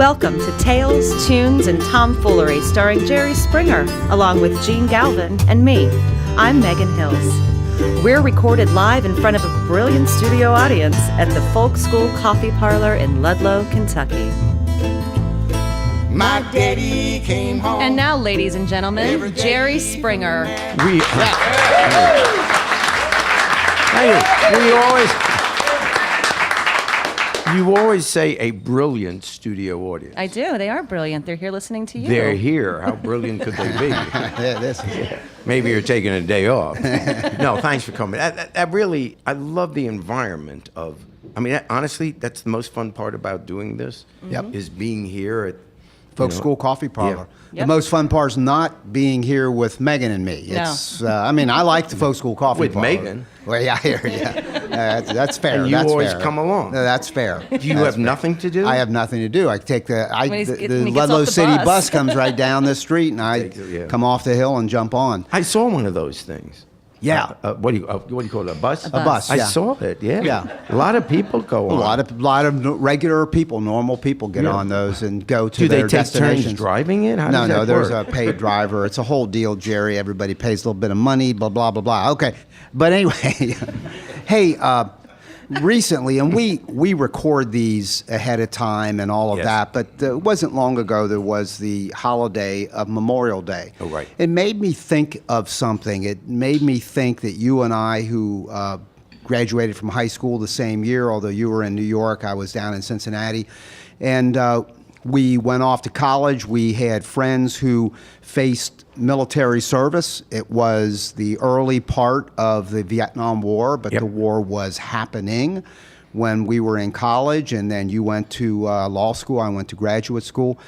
Welcome to Tales, Tunes, and Tomfoolery starring Jerry Springer, along with Gene Galvin and me. I'm Megan Hills. We're recorded live in front of a brilliant studio audience at the Folk School Coffee Parlor in Ludlow, Kentucky. My daddy came home. And now, ladies and gentlemen, Jerry Springer. We You always say a brilliant studio audience. I do. They are brilliant. They're here listening to you. They're here. How brilliant could they be? Yeah. Maybe you're taking a day off. No, thanks for coming. I love the environment of. I mean, honestly, that's the most fun part about doing this. Yep. Is being here at Folk School Coffee Parlor. Yep. The most fun part is not being here with Megan and me. It's, I mean, I like the Folk School Coffee With Parlor. Megan? Well, yeah, here, yeah. That's fair. And you that's always fair. come along. No, that's fair. Do you have nothing to do? I have nothing to do. I take the When he gets Ludlow off the City bus. bus comes right down the street, and I Yeah. come off the hill and jump on. I saw one of those things. Yeah. What do you call it? A bus? A bus. bus, I yeah. saw it. Yeah. Yeah. A lot of people go on. A lot of regular people, normal people get Yeah. on those and go to Do they their take turns destinations. driving it? How No, does no, that there's work? a paid driver. It's a whole deal, Jerry. Everybody pays a little bit of money, blah, blah, blah, blah. Okay. But anyway, hey, recently, and we record these ahead of time and all of Yes. that, but it wasn't long ago there was the holiday of Memorial Day. Oh, right. It made me think of something. It made me think that you and I, who graduated from high school the same year, although you were in New York, I was down in Cincinnati, and we went off to college. We had friends who faced military service. It was the early part of the Vietnam War, but Yep. the war was happening when we were in college, and then you went to law school. I went to graduate school.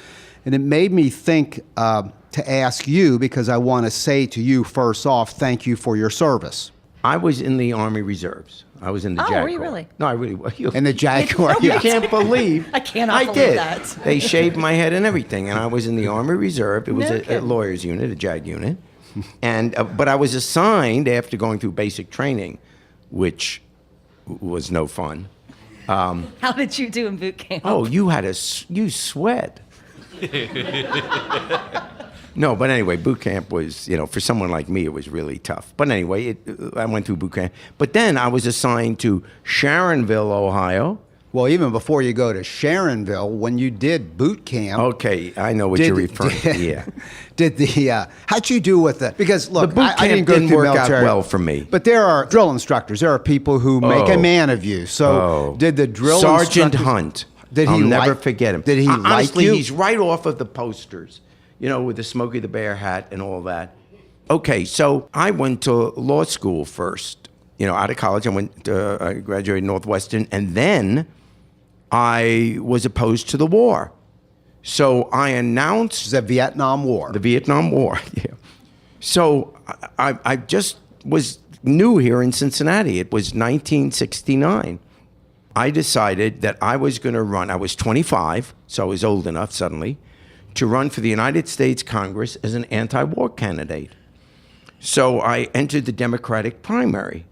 And it made me think to ask you, because I want to say to you first off, thank you for your service. I was in the Army Reserves. I was in the Oh, JAG were you Corps. really? No, I really was. And the Jaguar, You yeah. can't believe. I cannot I believe did. that. They shaved my head and everything, and I was in the Army Reserve. It was No a kidding. lawyer's unit, a JAG unit, and but I was assigned after going through basic training, which was no fun. How did you do in boot camp? Oh, you sweat. No, but anyway, boot camp was, for someone like me, it was really tough. But anyway, I went through boot camp. But then I was assigned to Sharonville, Ohio. Well, even before you go to Sharonville, when you did boot camp, Okay, I know what you're referring to. Yeah. Did the how'd you do with the? Because look, The boot I didn't camp go didn't through work out military, well for me. But there are drill instructors. There are people who make a man of you. So did the drill Sergeant instructors- Hunt. Did he I'll never like- forget him. Did he like Honestly, you? he's right off of the posters, with the Smokey the Bear hat and all that. Okay, so I went to law school first. Out of college, I graduated Northwestern, and then I was opposed to the war. So I announced the Vietnam War. the Vietnam War. Yeah. So I just was new here in Cincinnati. It was 1969. I decided that I was going to run. I was 25, so I was old enough suddenly to run for the United States Congress as an anti-war candidate. So I entered the Democratic primary.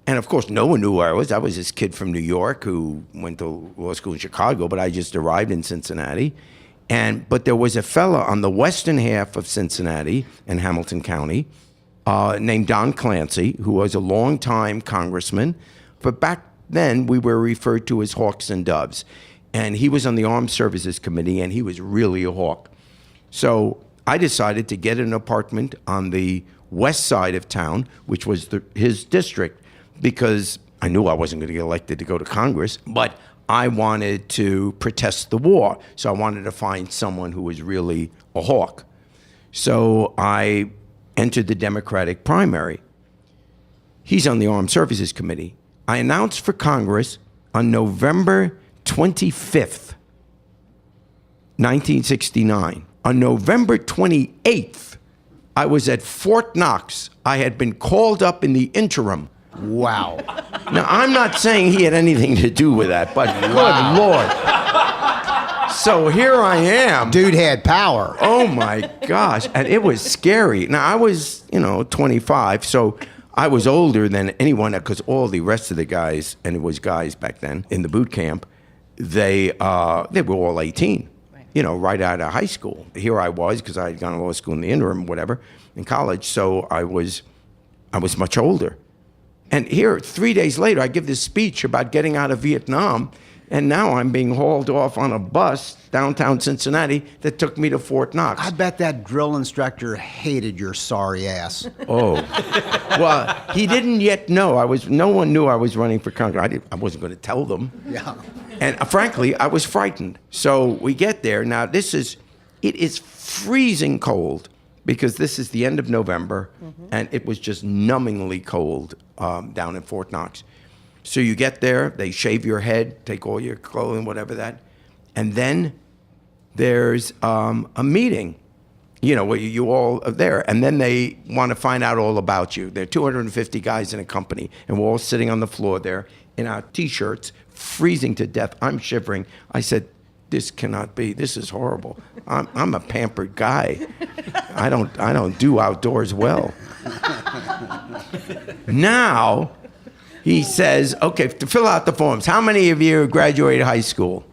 And of course, no one knew who I was. I was this kid from New York who went to law school in Chicago, but I just arrived in Cincinnati. But there was a fella on the western half of Cincinnati in Hamilton County named Don Clancy, who was a longtime congressman. But back then, we were referred to as hawks and doves. And he was on the Armed Services Committee, and he was really a hawk. So I decided to get an apartment on the west side of town, which was his district, because I knew I wasn't going to get elected to go to Congress, but I wanted to protest the war. So I wanted to find someone who was really a hawk. So I entered the Democratic primary. He's on the Armed Services Committee. I announced for Congress on November 25th, 1969. On November 28th, I was at Fort Knox. I had been called up in the interim. Wow. Now, I'm not saying he had anything to do with that, but good Lord. So here I am. Dude had power. Oh my gosh. And it was scary. Now, I was, 25, so I was older than anyone, because all the rest of the guys, and it was guys back then in the boot camp, they were all 18, right out of high school. Here I was, because I had gone to law school in the interim, whatever, in college. So I was much older. And here, 3 days later, I give this speech about getting out of Vietnam, and now I'm being hauled off on a bus downtown Cincinnati that took me to Fort Knox. I bet that drill instructor hated your sorry ass. Oh, well, he didn't yet know. No one knew I was running for Congress. I wasn't going to tell them. Yeah. And frankly, I was frightened. So we get there. Now, it is freezing cold, because this is the end of November, and it was just numbingly cold down in Fort Knox. So you get there, they shave your head, take all your clothing, whatever that, and then there's a meeting, where you all are there, and then they want to find out all about you. There are 250 guys in a company, and we're all sitting on the floor there in our T-shirts, freezing to death. I'm shivering. I said, this cannot be. This is horrible. I'm a pampered guy. I don't do outdoors well. Now, he says, okay, to fill out the forms, how many of you graduated high school?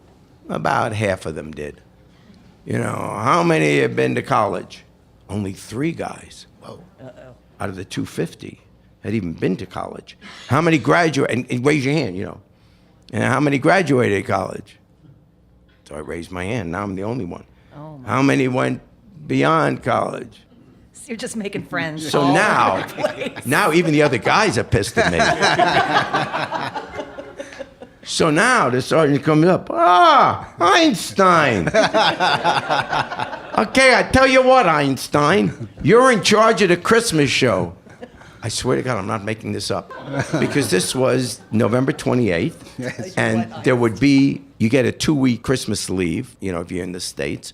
About half of them did. How many have been to college? Only 3 guys. Whoa. Out of the 250 had even been to college. How many graduated? And raise your hand, And how many graduated college? So I raised my hand. Now I'm the only one. Oh, my. How many went beyond college? So you're just making friends. So all now, over the place. now even the other guys are pissed at me. So now the sergeant comes up. Einstein. Okay, I tell you what, Einstein, you're in charge of the Christmas show. I swear to God, I'm not making this up. Because this was November 28th, and there would be, you get a 2-week Christmas leave, if you're in the States.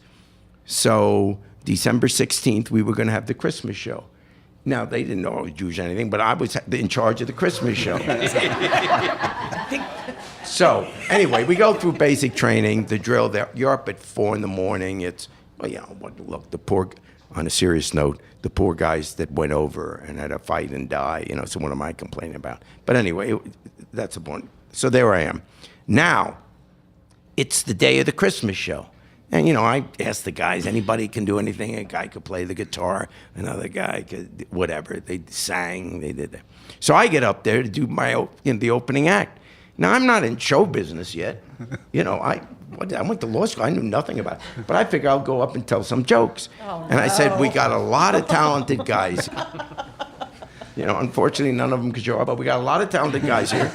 So December 16th, we were going to have the Christmas show. Now, they didn't know I was Jewish or anything, but I was in charge of the Christmas show. So, anyway, we go through basic training, the drill. You're up at 4 in the morning. It's, look, on a serious note, the poor guys that went over and had a fight and die, so what am I complaining about? But anyway, that's the point. So there I am. Now, it's the day of the Christmas show. And, I asked the guys, anybody can do anything? A guy could play the guitar, another guy could, whatever. They sang, they did that. So I get up there to do the opening act. Now, I'm not in show business yet. I went to law school. I knew nothing about it. But I figure I'll go up and tell some jokes. Oh, and I said, we got a lot of talented guys. Unfortunately, none of them could show up, but we got a lot of talented guys here.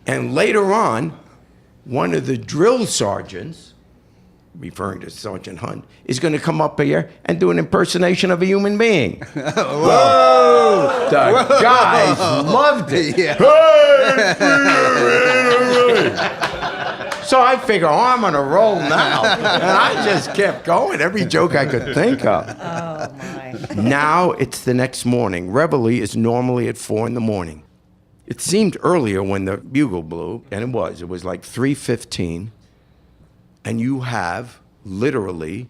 And later on, one of the drill sergeants, referring to Sergeant Hunt, is going to come up here and do an impersonation of a human being. Whoa! The guys loved it. Yeah. So I figure, I'm on a roll now. And I just kept going, every joke I could think of. Oh, my. Now it's the next morning. Reveille is normally at 4 in the morning. It seemed earlier when the bugle blew, and it was like 3:15, and you have literally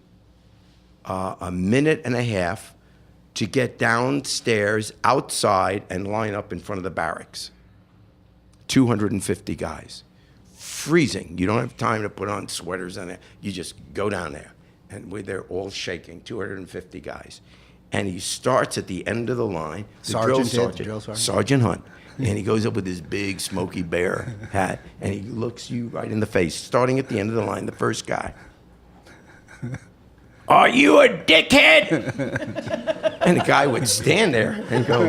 a minute and a half to get downstairs, outside, and line up in front of the barracks. 250 guys. Freezing. You don't have time to put on sweaters on it. You just go down there. And we're there all shaking, 250 guys. And he starts at the end of the line, drill sergeant. Sergeant Hunt. And he goes up with his big Smokey Bear hat, and he looks you right in the face, starting at the end of the line, the first guy. Are you a dickhead? And the guy would stand there and go,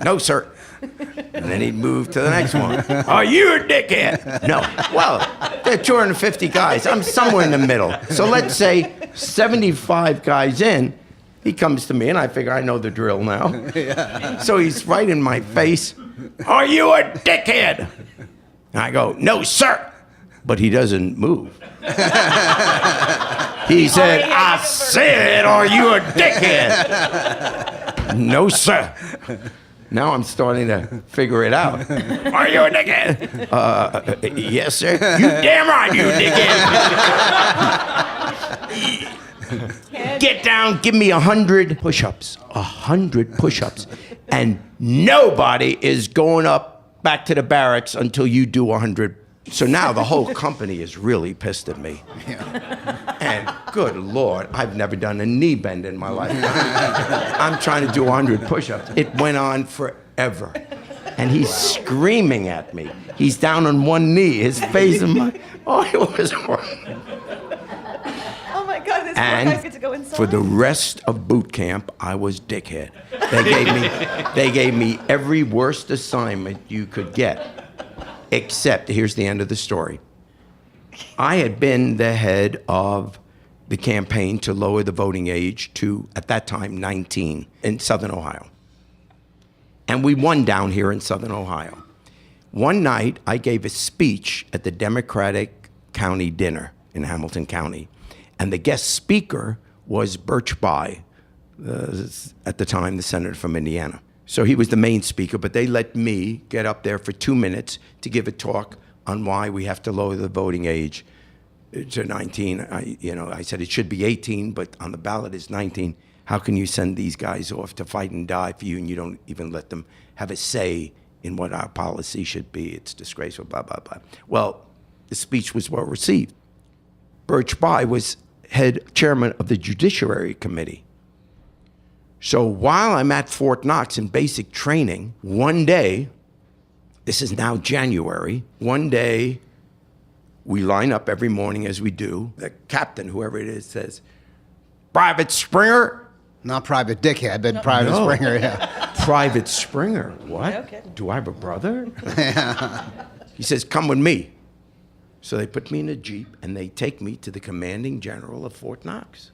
no, sir. And then he'd move to the next one. Are you a dickhead? No. Well, there are 250 guys. I'm somewhere in the middle. So let's say 75 guys in, he comes to me, and I figure I know the drill now. Yeah. So he's right in my face. Are you a dickhead? And I go, no, sir. But he doesn't move. He said, I said, are you a dickhead? No, sir. Now I'm starting to figure it out. Are you a dickhead? Yes, sir. You damn right, you dickhead. Get down, give me 100 push-ups. 100 push-ups. And nobody is going up back to the barracks until you do 100 So now the whole company is really pissed at me. And good Lord, I've never done a knee bend in my life. I'm trying to do 100 push-ups. It went on forever. And he's screaming at me. He's down on one knee, his face in my... Oh, it was horrible. Oh my God, this poor And guy gets to go inside. for the rest of boot camp, I was dickhead. They gave me every worst assignment you could get. Except, here's the end of the story. I had been the head of the campaign to lower the voting age to, at that time, 19 in Southern Ohio. And we won down here in Southern Ohio. One night, I gave a speech at the Democratic County dinner in Hamilton County. And the guest speaker was Birch Bayh, at the time, the senator from Indiana. So he was the main speaker, but they let me get up there for 2 minutes to give a talk on why we have to lower the voting age to 19. I said it should be 18, but on the ballot it's 19. How can you send these guys off to fight and die for you, and you don't even let them have a say in what our policy should be? It's disgraceful, blah, blah, blah. Well, the speech was well received. Birch Bayh was chairman of the Judiciary Committee. So while I'm at Fort Knox in basic training, one day, this is now January, one day we line up every morning as we do. The captain, whoever it is, says, "Private Springer." Not Private Dickhead, but Private No. Springer, yeah. Private Springer, what? No kidding. Do I have a brother? He says, "Come with me." So they put me in a Jeep and they take me to the commanding general of Fort Knox.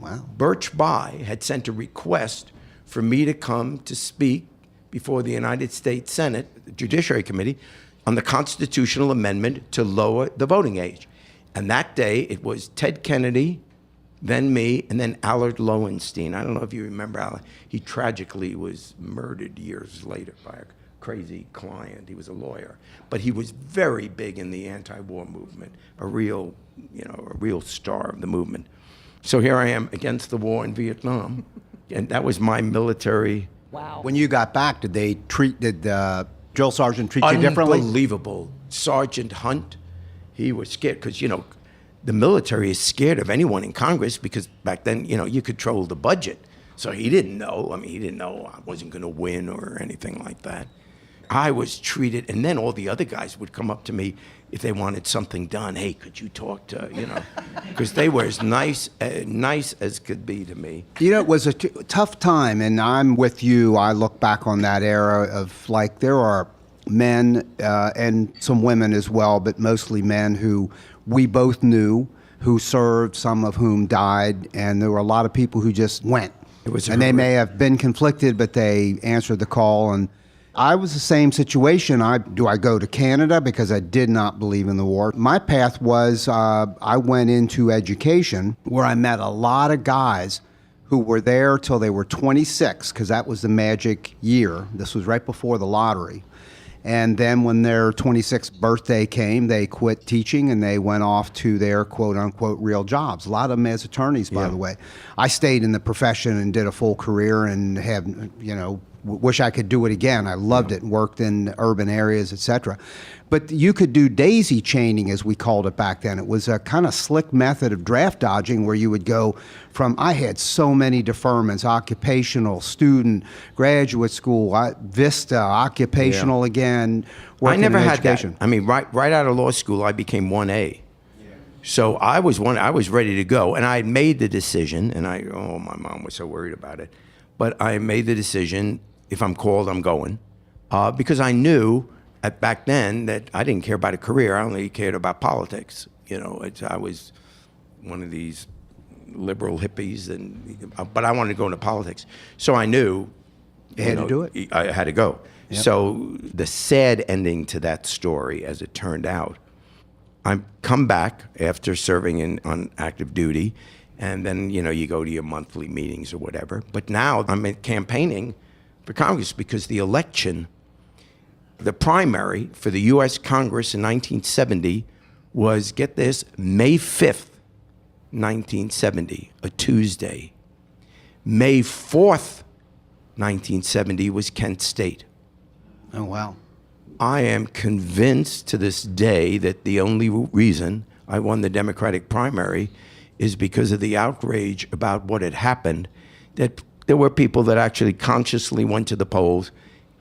Wow. Birch Bayh had sent a request for me to come to speak before the United States Senate, the Judiciary Committee, on the constitutional amendment to lower the voting age. And that day, it was Ted Kennedy, then me, and then Allard Lowenstein. I don't know if you remember Allard. He tragically was murdered years later by a crazy client. He was a lawyer. But he was very big in the anti-war movement, a real star of the movement. So here I am against the war in Vietnam, and that was my military. Wow. When you got back, did drill sergeant treat you differently? Unbelievable. Sergeant Hunt, he was scared because, the military is scared of anyone in Congress because back then, you control the budget. So he didn't know. He didn't know I wasn't going to win or anything like that. I was treated, and then all the other guys would come up to me if they wanted something done. Hey, could you talk to, because they were as nice as could be to me. It was a tough time, and I'm with you. I look back on that era of, there are men and some women as well, but mostly men who we both knew, who served, some of whom died, and there were a lot of people who just went. And they may have been conflicted, but they answered the call. And I was the same situation. Do I go to Canada? Because I did not believe in the war. My path was I went into education, where I met a lot of guys who were there till they were 26, because that was the magic year. This was right before the lottery. And then when their 26th birthday came, they quit teaching and they went off to their quote-unquote real jobs. A lot of them as attorneys, by the way. I stayed in the profession and did a full career and have, wish I could do it again. I loved it and worked in urban areas, etc. But you could do daisy chaining, as we called it back then. It was a kind of slick method of draft dodging where you would go from, I had so many deferments, occupational, student, graduate school, Vista, occupational again, I never in had education. that. Right out of law school, I became 1A. So I was ready to go, and I had made the decision, and my mom was so worried about it, but I made the decision, if I'm called, I'm going, because I knew back then that I didn't care about a career. I only cared about politics. I was one of these liberal hippies, but I wanted to go into politics. So I knew you had to do it. I had to go. Yep. So the sad ending to that story, as it turned out, I come back after serving on active duty, and then you go to your monthly meetings or whatever. But now I'm campaigning for Congress because the election. The primary for the U.S. Congress in 1970 was, get this, May 5th, 1970, a Tuesday. May 4th, 1970 was Kent State. Oh, wow. I am convinced to this day that the only reason I won the Democratic primary is because of the outrage about what had happened, that there were people that actually consciously went to the polls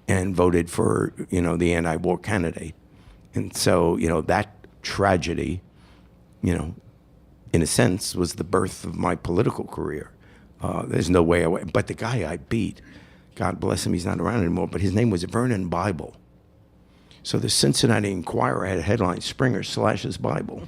and voted for, the anti-war candidate. And so, that tragedy, in a sense, was the birth of my political career. There's no way away. But the guy I beat, God bless him, he's not around anymore, but his name was Vernon Bible. So the Cincinnati Enquirer had a headline, Springer slashes Bible.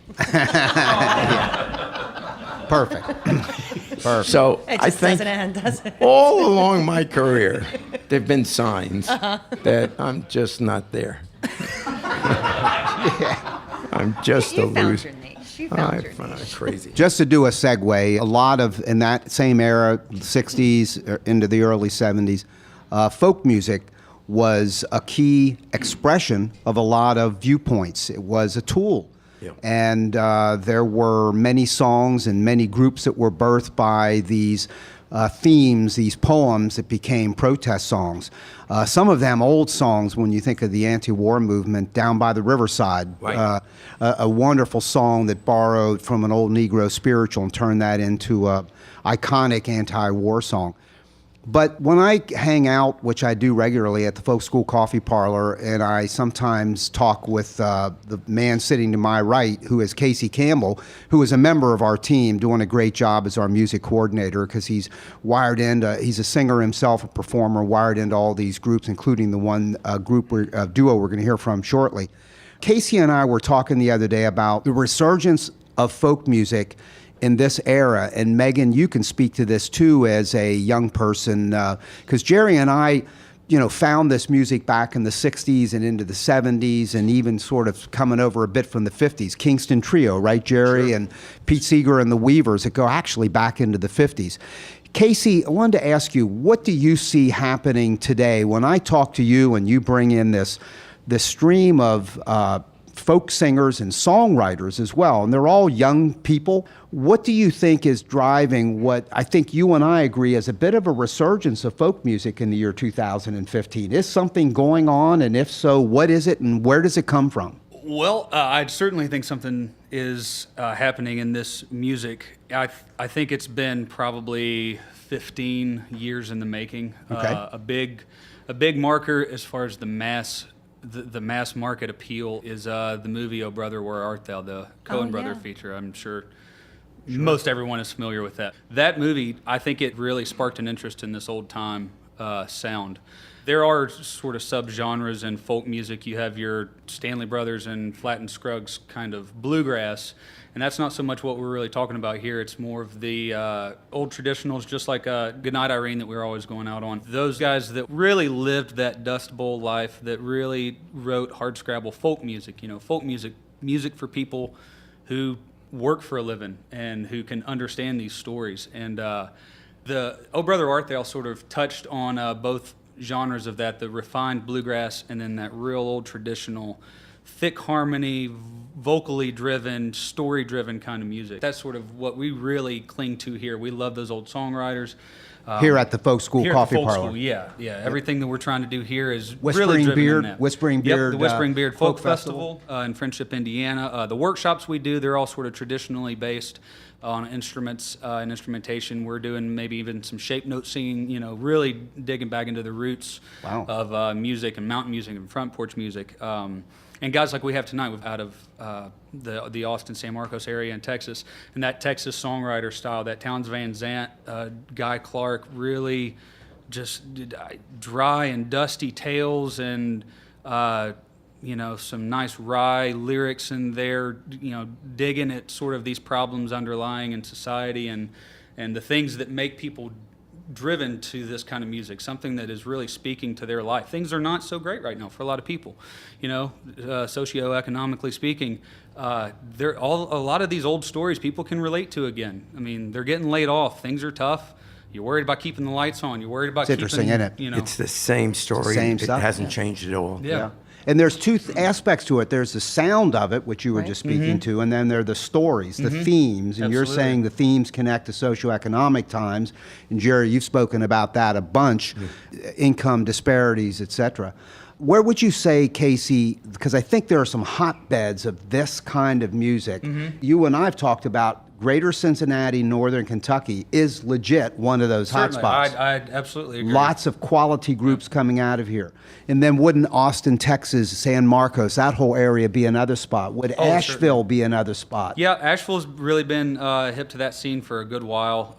Perfect. Perfect. So It I just think doesn't end, does it? all along my career, there have been signs that I'm just not there. I'm just a You found loser. your niche. You found your niche. Crazy. Just to do a segue, a lot of, in that same era, 60s into the early 70s, folk music was a key expression of a lot of viewpoints. It was a tool. Yeah. And there were many songs and many groups that were birthed by these themes, these poems that became protest songs. Some of them old songs when you think of the anti-war movement, Down by the Riverside, Right. a wonderful song that borrowed from an old Negro spiritual and turned that into a iconic anti-war song. But when I hang out, which I do regularly at the Folk School Coffee Parlor, and I sometimes talk with the man sitting to my right, who is Casey Campbell, who is a member of our team, doing a great job as our music coordinator, because he's wired into, he's a singer himself, a performer, wired into all these groups, including the one duo we're going to hear from shortly. Casey and I were talking the other day about the resurgence of folk music in this era, and Megan, you can speak to this too as a young person, because Jerry and I, found this music back in the 60s and into the 70s, and even sort of coming over a bit from the 50s. Kingston Trio, right, Jerry? Sure. And Pete Seeger and the Weavers that go actually back into the 50s. Casey, I wanted to ask you, what do you see happening today when I talk to you and you bring in this stream of folk singers and songwriters as well, and they're all young people? What do you think is driving what I think you and I agree is a bit of a resurgence of folk music in the year 2015? Is something going on, and if so, what is it and where does it come from? Well, I certainly think something is happening in this music. I think it's been probably 15 years in the making. Okay. A big marker as far as the mass market appeal is the movie "Oh Brother, Where Art Thou?" the Coen brother feature. I'm sure most everyone is familiar with that. That movie, I think it really sparked an interest in this old time sound. There are sort of subgenres in folk music. You have your Stanley Brothers and Flatt and Scruggs kind of bluegrass, and that's not so much what we're really talking about here. It's more of the old traditionals, just like Goodnight Irene that we were always going out on. Those guys that really lived that Dust Bowl life, that really wrote hardscrabble folk music. Folk music for people who work for a living and who can understand these stories. And the Oh Brother, Art Thou sort of touched on both genres of that, the refined bluegrass and then that real old traditional thick harmony, vocally driven, story driven kind of music. That's sort of what we really cling to here. We love those old songwriters. Here at the Folk School Here Coffee at the Folk Parlor. School, yeah. Everything that we're trying to do here is Whispering really driven Beard, in that. Whispering Yep, Beard, the Whispering Beard Folk Folk Festival in Friendship, Indiana. The workshops we do, they're all sort of traditionally based on instruments and instrumentation. We're doing maybe even some shape note singing, really digging back into the roots of music and mountain music and front porch music. And guys like we have tonight out of the Austin, San Marcos area in Texas, and that Texas songwriter style, that Towns Van Zandt, Guy Clark, really just dry and dusty tales and some nice wry lyrics in there, digging at sort of these problems underlying in society and the things that make people driven to this kind of music, something that is really speaking to their life. Things are not so great right now for a lot of people, socioeconomically speaking. A lot of these old stories people can relate to again. I mean, they're getting laid off. Things are tough. You're worried about keeping the lights on. You're worried about It's interesting, isn't it? It's the same story. Same it stuff. hasn't changed at all. Yeah. And there's two aspects to it. There's the sound of it, which you were just speaking to, and then there are the stories, the themes. And you're Absolutely. saying the themes connect to socioeconomic times. And Jerry, you've spoken about that a bunch, income disparities, et cetera. Where would you say, Casey, because I think there are some hotbeds of this kind of music. You and I have talked about Greater Cincinnati, Northern Kentucky is legit one of those Certainly. hotspots. I absolutely agree. Lots of quality groups coming out of here. And then wouldn't Austin, Texas, San Marcos, that whole area be another spot? Would Asheville be another spot? Yeah, Asheville's really been hip to that scene for a good while.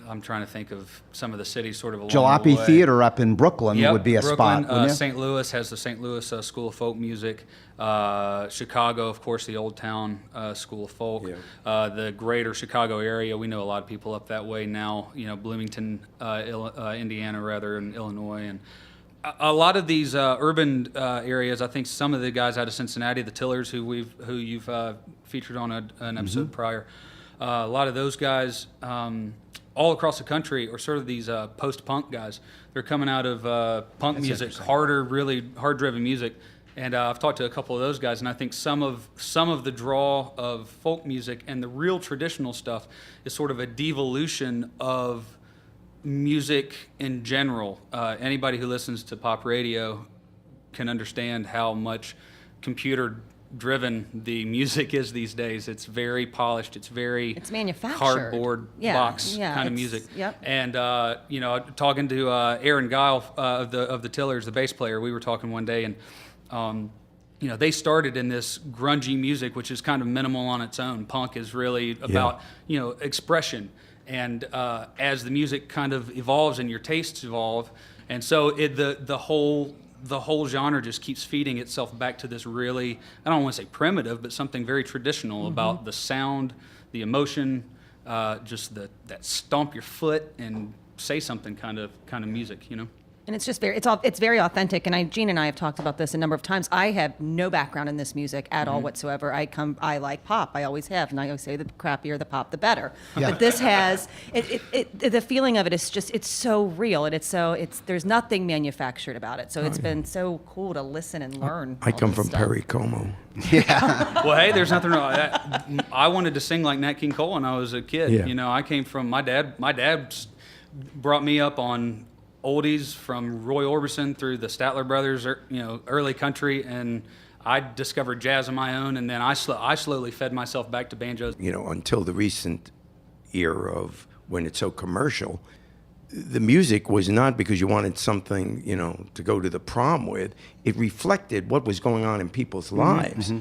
I'm trying to think of some of the cities sort of along the Jalopy way. Theater up in Brooklyn would be a Brooklyn, spot, wouldn't it? St. Louis has the St. Louis School of Folk Music. Chicago, of course, the Old Town School of Folk. The greater Chicago area, we know a lot of people up that way now. Bloomington, Indiana, rather, and Illinois, and a lot of these urban areas. I think some of the guys out of Cincinnati, the Tillers, who you've featured on an episode prior. A lot of those guys. All across the country are sort of these post-punk guys. They're coming out of punk music, harder, really hard-driven music. And I've talked to a couple of those guys, and I think some of the draw of folk music and the real traditional stuff is sort of a devolution of music in general. Anybody who listens to pop radio can understand how much computer-driven the music is these days. It's very polished. It's manufactured. Cardboard box kind of music. Yep. And talking to Aaron Guile of the Tillers, the bass player, we were talking one day, and they started in this grungy music, which is kind of minimal on its own. Punk is really about expression, and as the music kind of evolves and your tastes evolve, and so the whole genre just keeps feeding itself back to this really, I don't want to say primitive, but something very traditional about the sound, the emotion, just that stomp your foot and say something kind of music, And it's just it's very authentic. And Gene and I have talked about this a number of times. I have no background in this music at all whatsoever. I like pop. I always have. And I always say the crappier the pop, the better. Yeah. But this has, the feeling of it is just, it's so real. And there's nothing manufactured about it. So it's been so cool to listen and learn. I all come this from stuff. Perry Como. Well, hey, there's nothing wrong. I wanted to sing like Nat King Cole when I was a kid. Yeah. I came from my dad. My dad brought me up on oldies from Roy Orbison through the Statler Brothers, early country, and I discovered jazz on my own, and then I slowly fed myself back to banjos. Until the recent era of when it's so commercial, the music was not because you wanted something, to go to the prom with. It reflected what was going on in people's lives.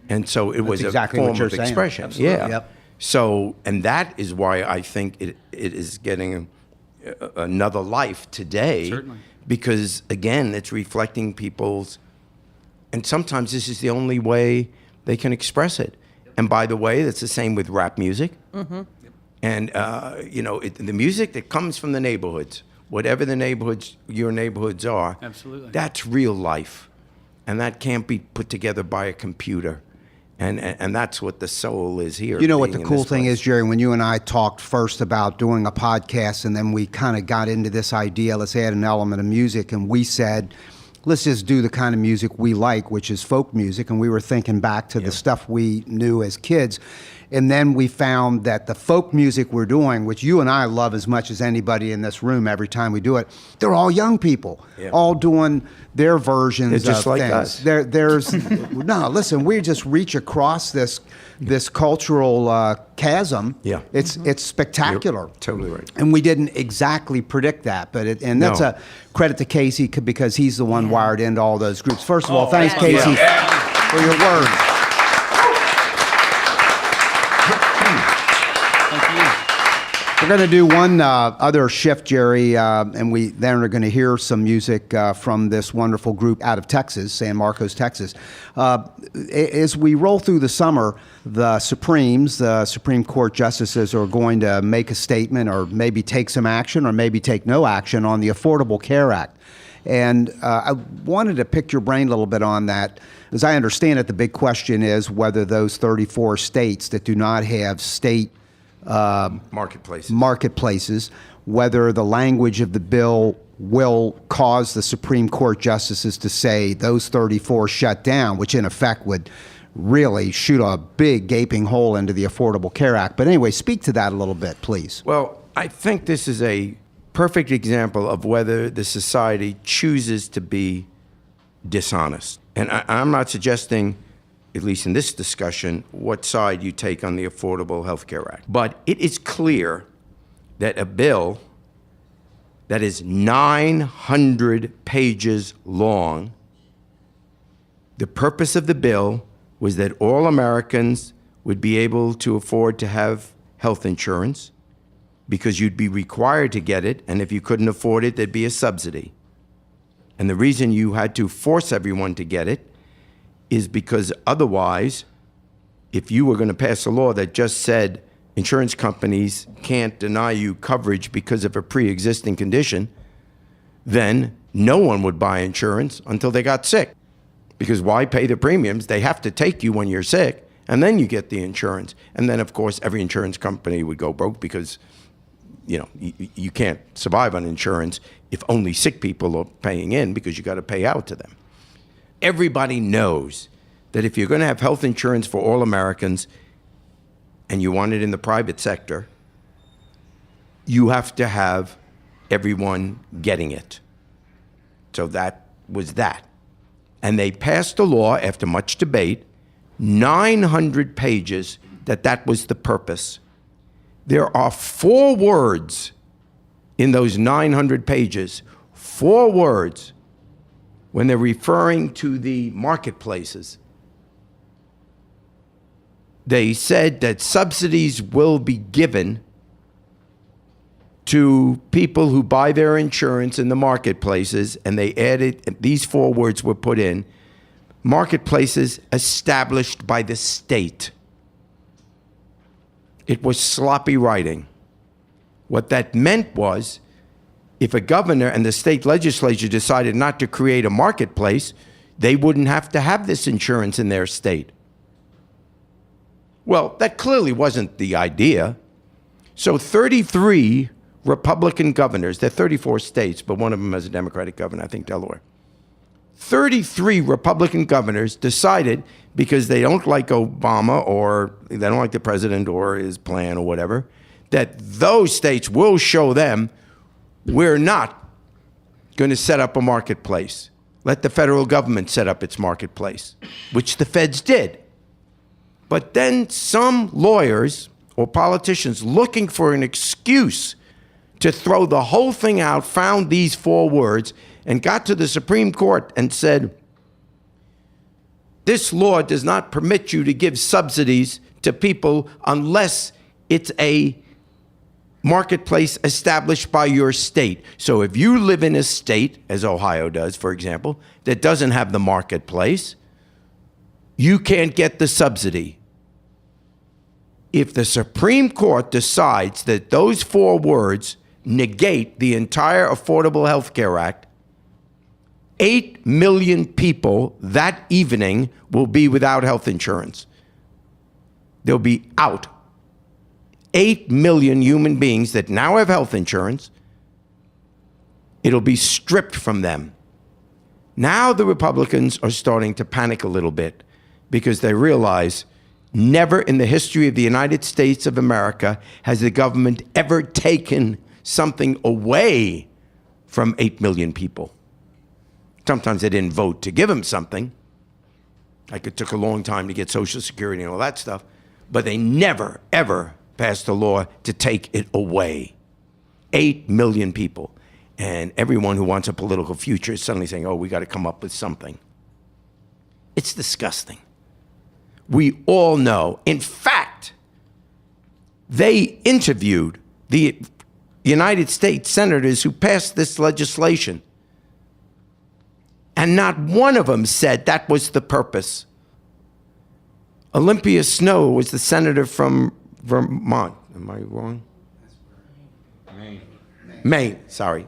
And so it was exactly a what form you're of saying. expression. Absolutely. Yeah. Yep. So, and that is why I think it is getting another life today. Certainly. Because, again, it's reflecting people's, and sometimes this is the only way they can express it. And by the way, that's the same with rap music. And, the music that comes from the neighborhoods, whatever your neighborhoods are, Absolutely. that's real life. And that can't be put together by a computer. And that's what the soul is here. You know what the being in cool this thing place. is, Jerry, when you and I talked first about doing a podcast, and then we kind of got into this idea, let's add an element of music, and we said, let's just do the kind of music we like, which is folk music, and we were thinking back to the stuff we knew as kids. And then we found that the folk music we're doing, which you and I love as much as anybody in this room every time we do it, they're all young people, all doing their versions They're just of like things. us. There's no, listen, we just reach across this cultural chasm. Yeah. It's spectacular. You're totally right. And we didn't exactly predict that, but that's No. a credit to Casey because he's the one wired into all those groups. First of all, thanks, yes. Casey, for your words. We're going to do one other shift, Jerry, and we then are going to hear some music from this wonderful group out of Texas, San Marcos, Texas. As we roll through the summer, the Supreme Court justices are going to make a statement or maybe take some action or maybe take no action on the Affordable Care Act. And I wanted to pick your brain a little bit on that. As I understand it, the big question is whether those 34 states that do not have state marketplaces, whether the language of the bill will cause the Supreme Court justices to say those 34 shut down, which in effect would really shoot a big gaping hole into the Affordable Care Act. But anyway, speak to that a little bit, please. Well, I think this is a perfect example of whether the society chooses to be dishonest. And I'm not suggesting, at least in this discussion, what side you take on the Affordable Health Care Act. But it is clear that a bill that is 900 pages long, the purpose of the bill was that all Americans would be able to afford to have health insurance because you'd be required to get it, and if you couldn't afford it, there'd be a subsidy. And the reason you had to force everyone to get it is because otherwise, if you were going to pass a law that just said insurance companies can't deny you coverage because of a pre-existing condition, then no one would buy insurance until they got sick. Because why pay the premiums? They have to take you when you're sick, and then you get the insurance. And then, of course, every insurance company would go broke because, you know, you can't survive on insurance if only sick people are paying in, because you got to pay out to them. Everybody knows that if you're going to have health insurance for all Americans and you want it in the private sector, you have to have everyone getting it. So that was that. And they passed a law after much debate, 900 pages, that was the purpose. There are 4 words in those 900 pages, 4 words, when they're referring to the marketplaces. They said that subsidies will be given to people who buy their insurance in the marketplaces, and they added, these 4 words were put in, marketplaces established by the state. It was sloppy writing. What that meant was, if a governor and the state legislature decided not to create a marketplace, they wouldn't have to have this insurance in their state. Well, that clearly wasn't the idea. So 33 Republican governors, there are 34 states, but one of them has a Democratic governor, I think Delaware. 33 Republican governors decided, because they don't like Obama or they don't like the president or his plan or whatever, that those states will show them we're not going to set up a marketplace. Let the federal government set up its marketplace, which the feds did. But then some lawyers or politicians looking for an excuse to throw the whole thing out found these 4 words and got to the Supreme Court and said, this law does not permit you to give subsidies to people unless it's a marketplace established by your state. So if you live in a state, as Ohio does, for example, that doesn't have the marketplace, you can't get the subsidy. If the Supreme Court decides that those 4 words negate the entire Affordable Health Care Act, 8 million people that evening will be without health insurance. They'll be out. 8 million human beings that now have health insurance, it'll be stripped from them. Now the Republicans are starting to panic a little bit because they realize never in the history of the United States of America has the government ever taken something away from 8 million people. Sometimes they didn't vote to give them something. Like it took a long time to get Social Security and all that stuff. But they never, ever passed a law to take it away. 8 million people. And everyone who wants a political future is suddenly saying, oh, we got to come up with something. It's disgusting. We all know. In fact, they interviewed the United States senators who passed this legislation. And not one of them said that was the purpose. Olympia Snowe was the senator from Vermont. Am I wrong? Maine. Sorry.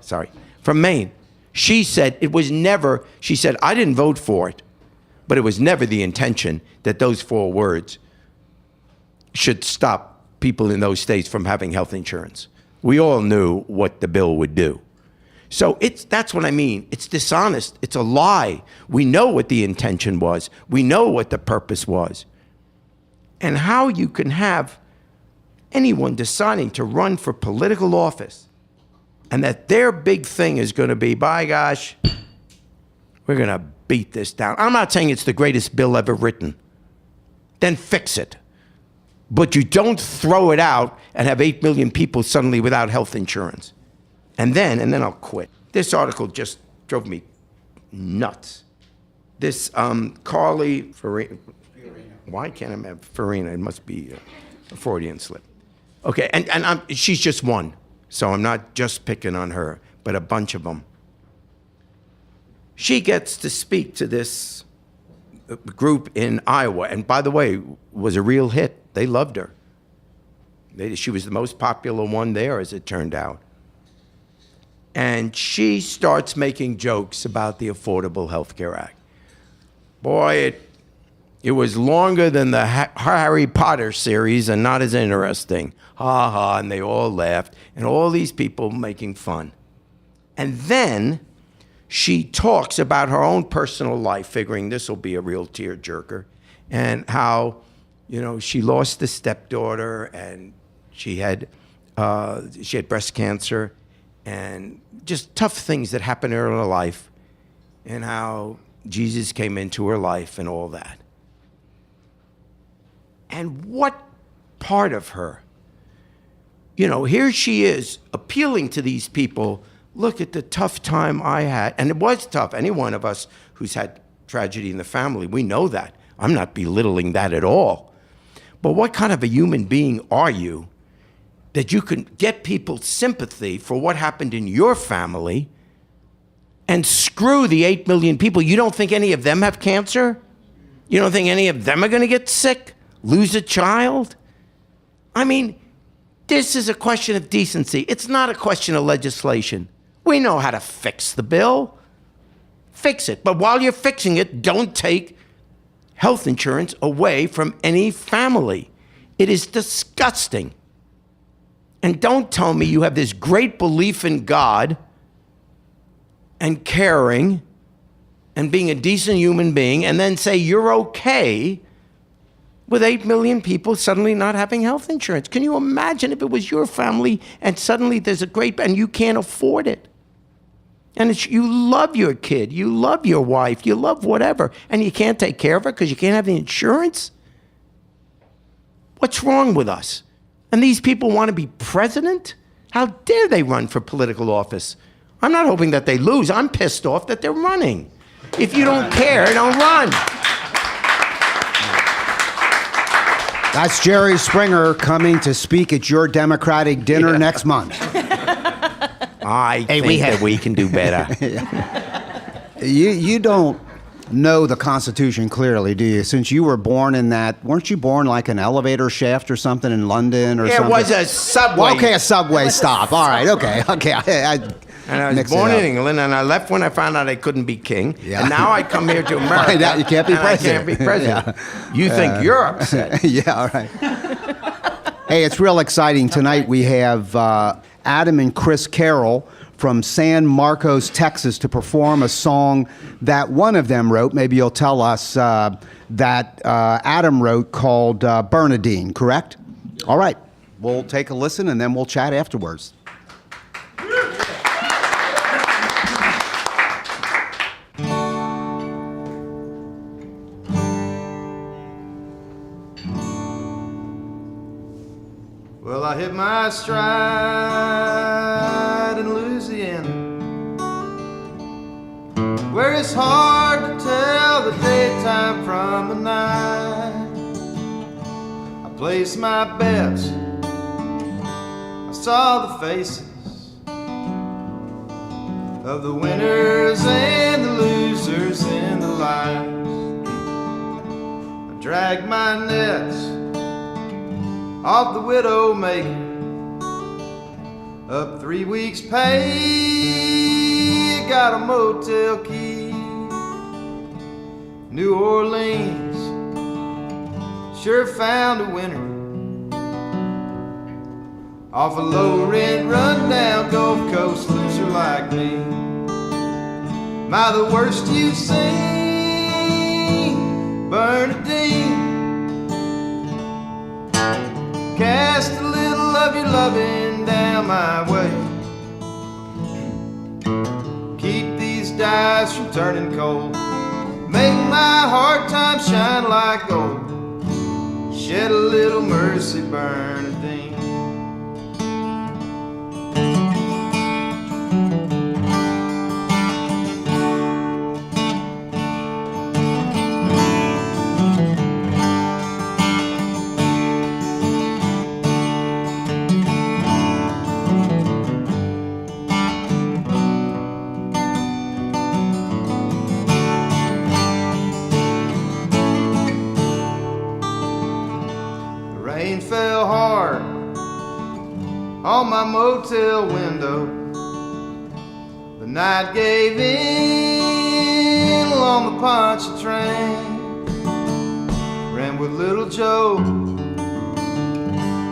From Maine. She said it was never, she said, I didn't vote for it, but it was never the intention that those 4 words should stop people in those states from having health insurance. We all knew what the bill would do. So that's what I mean. It's dishonest. It's a lie. We know what the intention was. We know what the purpose was. And how you can have anyone deciding to run for political office and that their big thing is going to be, by gosh, we're going to beat this down. I'm not saying it's the greatest bill ever written. Then fix it. But you don't throw it out and have 8 million people suddenly without health insurance. And then I'll quit. This article just drove me nuts. This Carly Farina. Why can't I have Farina? It must be a Freudian slip. Okay, and she's just one. So I'm not just picking on her, but a bunch of them. She gets to speak to this group in Iowa, and by the way, was a real hit. They loved her. She was the most popular one there, as it turned out. And she starts making jokes about the Affordable Health Care Act. Boy, it was longer than the Harry Potter series and not as interesting. Ha ha, and they all laughed, and all these people making fun. And then she talks about her own personal life, figuring this will be a real tearjerker, and how, she lost a stepdaughter, and she had breast cancer, and just tough things that happened in her life, and how Jesus came into her life and all that. And what part of her? Here she is appealing to these people. Look at the tough time I had. And it was tough. Any one of us who's had tragedy in the family, we know that. I'm not belittling that at all. But what kind of a human being are you that you can get people's sympathy for what happened in your family and screw the 8 million people? You don't think any of them have cancer? You don't think any of them are going to get sick? Lose a child? I mean, this is a question of decency. It's not a question of legislation. We know how to fix the bill. Fix it. But while you're fixing it, don't take health insurance away from any family. It is disgusting. And don't tell me you have this great belief in God and caring and being a decent human being and then say you're okay with 8 million people suddenly not having health insurance. Can you imagine if it was your family and suddenly there's and you can't afford it? And you love your kid, you love your wife, you love whatever, and you can't take care of her because you can't have the insurance? What's wrong with us? And these people want to be president? How dare they run for political office? I'm not hoping that they lose. I'm pissed off that they're running. If you don't care, don't run. That's Jerry Springer coming to speak at your Democratic dinner next month. I think that we can do better. You don't know the Constitution clearly, do you? Since you were born in that, weren't you born like an elevator shaft or something in London or something? It was a subway. Well, okay, a subway stop. All right, okay. And I was born in England, and I left when I found out I couldn't be king. Yeah. And now I come here to America. Find out you can't be president. I can't be president. Yeah. You think you're upset. Yeah, all right. Hey, it's real exciting. Tonight we have Adam and Chris Carroll from San Marcos, Texas, to perform a song that one of them wrote. Maybe you'll tell us that Adam wrote called Bernadine, correct? All right. We'll take a listen, and then we'll chat afterwards. Well, I hit my stride in Louisiana, where it's hard to tell the daytime from the night. I placed my bets, I saw the faces of the winners and the losers in the lights. I dragged my nets off the widow maker, up 3 weeks' pay, got a motel key. New Orleans sure found a winner, off a low-rent, run-down Gulf Coast loser like me. Am I the worst you've seen, Bernadine? Cast a little of your loving down my way. dies from turning cold. Make my hard times shine like gold. Shed a little mercy, Bernadine. Rain fell hard on my motel window. The night gave in along the Pontchartrain. Ran with little Joe,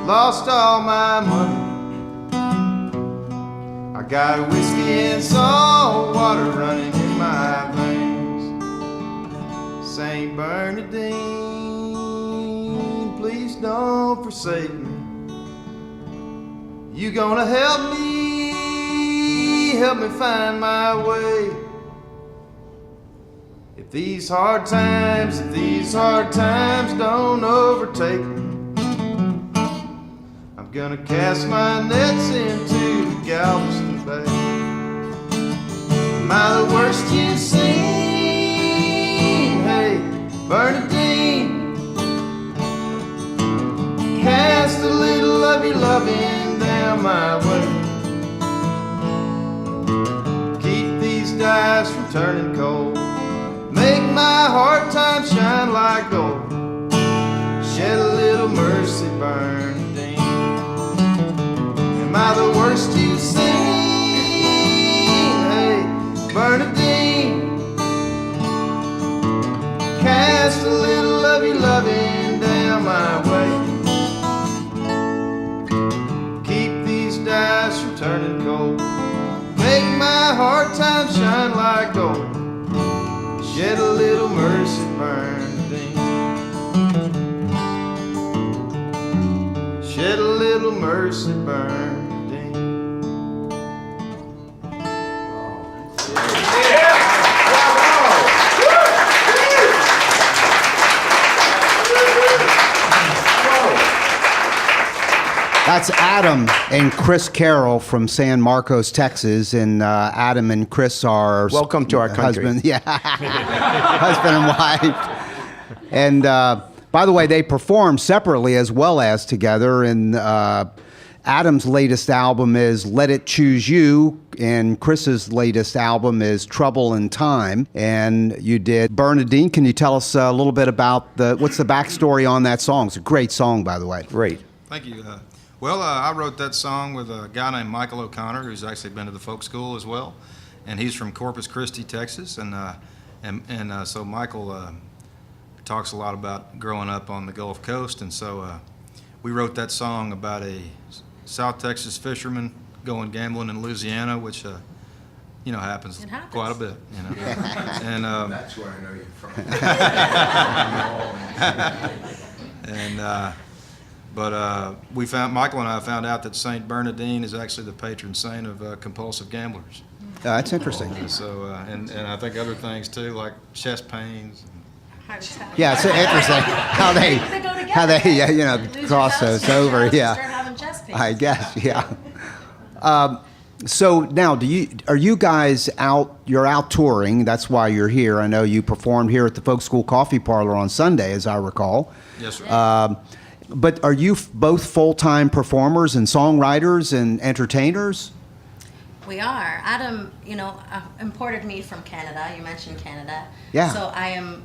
lost all my money. I got whiskey and salt water running in my veins. St. Bernadine, please don't forsake me. You gonna help me find my way. If these hard times don't overtake me, I'm gonna cast my nets into Galveston Bay. Am I the worst you've seen? Hey, Bernadine, cast a little of your loving down my way. Keep these dies from turning cold. Make my hard times shine like gold. Shed a little mercy, Bernadine. Am I the worst you've seen? Hey, Bernadine, cast a little of your loving down my way. Keep these dies from turning cold. Make my hard times shine like gold. Shed a little mercy, Bernadine. Shed a little mercy, Bernadine. That's Adam and Chris Carroll from San Marcos, Texas, and Adam and Chris are Welcome to our country. husband, yeah, husband and wife. And by the way, they perform separately as well as together. And Adam's latest album is "Let It Choose You," and Chris's latest album is "Trouble in Time." And you did Bernadine. Can you tell us a little bit about what's the backstory on that song? It's a great song, by the way. Great. Thank you. Well, I wrote that song with a guy named Michael O'Connor, who's actually been to the folk school as well, and he's from Corpus Christi, Texas, and so Michael talks a lot about growing up on the Gulf Coast, and so we wrote that song about a South Texas fisherman going gambling in Louisiana, which happens quite a bit, and That's where I know you're from. But Michael and I found out that Saint Bernadine is actually the patron saint of compulsive gamblers. That's interesting. So and I think other things too, like chest pains. Yeah, it's interesting how they cross those over. Yeah, I guess. Yeah. So now, are you guys out? You're out touring. That's why you're here. I know you performed here at the Folk School Coffee Parlor on Sunday, as I recall. Yes, sir. But are you both full-time performers and songwriters and entertainers? We are. Adam, imported me from Canada. You mentioned Canada. Yeah. So I am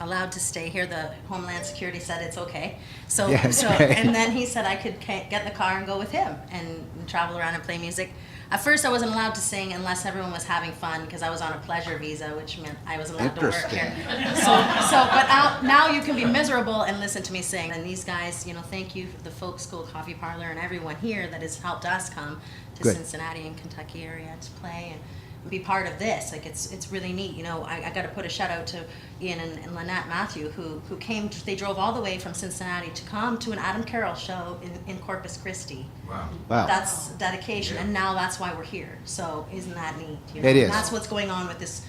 allowed to stay here. The Homeland Security said it's okay. So, Yes, great. And then he said I could get in the car and go with him and travel around and play music. At first, I wasn't allowed to sing unless everyone was having fun because I was on a pleasure visa, which meant I was allowed to work here. But now you can be miserable and listen to me sing. And these guys, thank you for the Folk School Coffee Parlor and everyone here that has helped us come to Good. Cincinnati and Kentucky area to play. And be part of this. Like it's really neat. You know, I got to put a shout out to Ian and Lynette Matthew who came. They drove all the way from Cincinnati to come to an Adam Carroll show in Corpus Christi. Wow. Wow. That's dedication, and now that's why we're here. So isn't that neat? You know? It is. And that's what's going on with this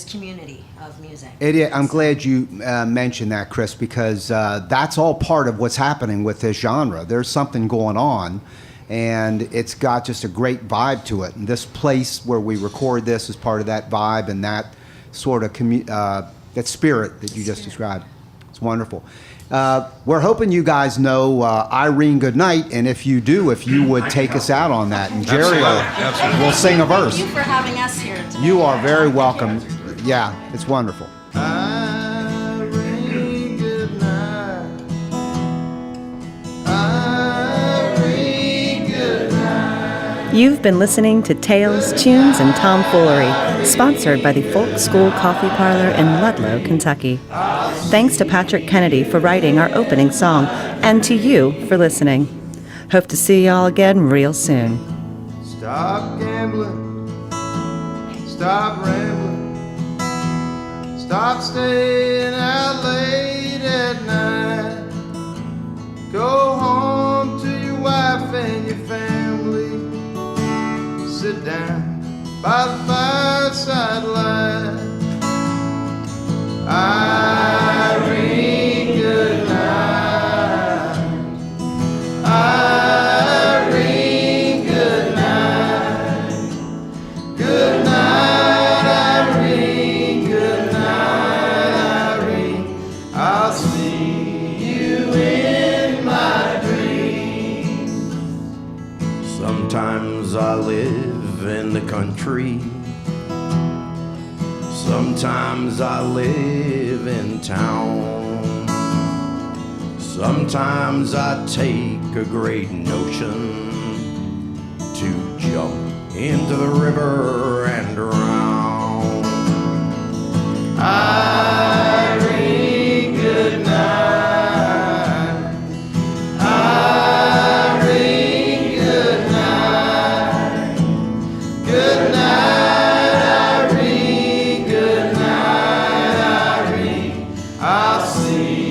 community of music. It is. I'm glad you mentioned that, Chris, because that's all part of what's happening with this genre. There's something going on, and it's got just a great vibe to it. And this place where we record this is part of that vibe and that sort of that spirit that you just described. It's wonderful. We're hoping you guys know Irene Goodnight, and if you do, if you would take us out on that, and Jerry will sing a verse. Thank you for having us here today. You are very welcome. Yeah, it's wonderful. Irene, good night. Irene, good night. You've been listening to Tales, Tunes, and Tomfoolery, sponsored by the Folk School Coffee Parlor in Ludlow, Kentucky. Thanks to Patrick Kennedy for writing our opening song, and to you for listening. Hope to see y'all again real soon. Stop gambling. Stop rambling. Stop staying out late at night. Go home to your wife and your family. Sit down by the fireside light. Irene, good night. Irene, good night. Good night, Irene. Good night, Irene. I'll see you in my dreams. Sometimes I live in the country. Sometimes I live in town. Sometimes I take a great notion to jump into the river and drown. Irene, good night. Irene, good night. Good night, Irene. Good night, Irene. I'll see